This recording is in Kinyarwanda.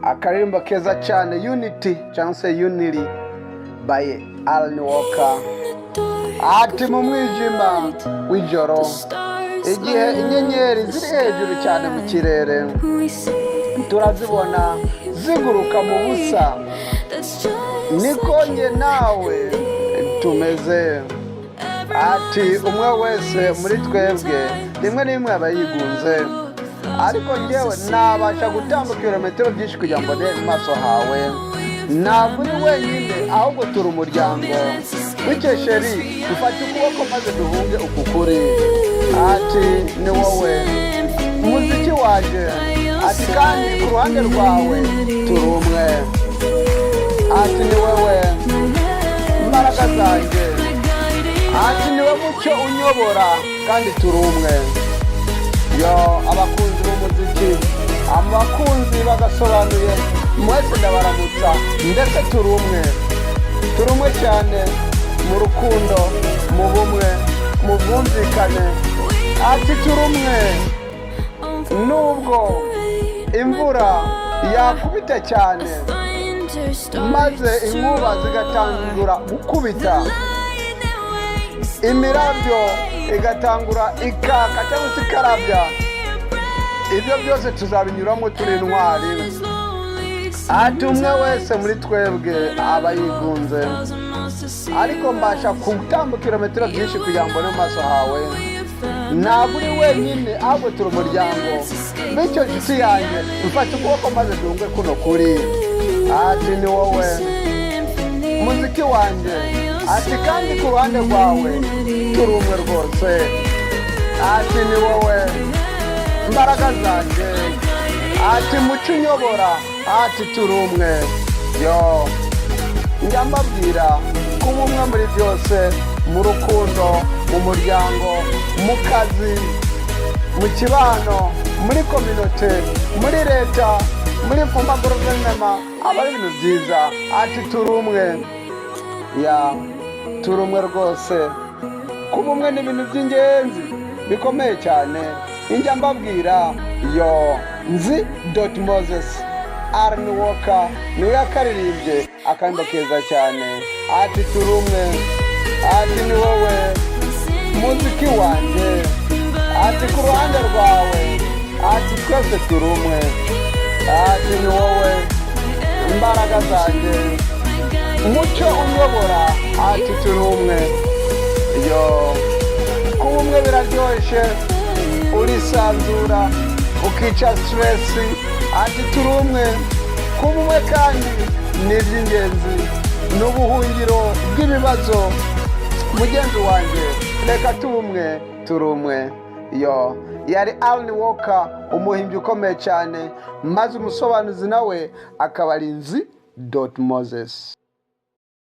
Akaririmbo keza cyane Unity cyangwa se Unity by Alan Walker. Ati mu mwijima w'ijoro igihe inyenyeri ziri hejuru cyane mu kirere turazibona ziguruka mu busa, niko nge nawe tumeze. Ati umwe wese muri twebwe rimwe n'imwe aba yigunze, ariko njyewe nabasha gutambuka ibirometero byinshi kugira ngo ndebe mu maso hawe. Ntabwo uri wenyine ahubwo turi umuryango. Bityo sheri dufate ukuboko maze duhunge uku kuri. Ati ni wowe umuziki waje, ati kandi ku ruhande rwawe turi umwe. Ati ni wowe imbaraga zanjye, ati ni wowe mucyo unyobora kandi turi umwe. Yo abakunzi b'umuziki, abakunzi bagasobanuye, mwese ndabaramutsa, ndetse turi umwe cyane mu rukundo, mu bumwe, mu bwumvikane. Ati turi umwe nubwo imvura yakubita cyane maze inkuba zigatangura gukubita, imirabyo igatangura ikaka cyangwa se ikarabya, ibyo byose tuzabinyuramo turi intwari. Ati umwe wese muri twebwe aba yigunze, ariko mbasha gutambuka ibirometero byinshi kugira ngo mbone mu maso hawe. Ntabwo uri wenyine ahubwo turi umuryango. Bityo nshuti yanjye mfate ukuboko maze duhunge kuno kuri. Ati ni wowe umuziki wanjye, ati kandi ku ruhande rwawe turi umwe rwose. Ati ni wowe imbaraga zanjye, ati mucyo unyobora, ati turi umwe. Yo njya mbabwira kuba umwe muri byose, mu rukundo, mu muryango, mu kazi, mu kibano, muri kominote, muri leta, muri guverinoma, aba ari ibintu byiza. Ati turi umwe. Ya turi umwe rwose. Kuba umwe ni ibintu by'ingenzi bikomeye cyane. Njya mbabwira yo nzi Moses Alan Walker niwe yakaririmbye akanda keza cyane. Ati turi umwe, ati ni wowe muziki wanjye, ati ku ruhande rwawe, ati twese turi umwe. Ati ni wowe imbaraga zanjye, mucyo unyobora, ati turi umwe. Yo kuba umwe biraryoshye, urisanzura ukica stress. Ati turi umwe. Kuba umwe kandi ni iby'ingenzi, ni ubuhungiro bw'ibibazo. Mugenzi wanjye reka turi umwe. Yo yari Alan Walker, umuhimbyi ukomeye cyane, maze umusobanuzi nawe akaba ari Moses.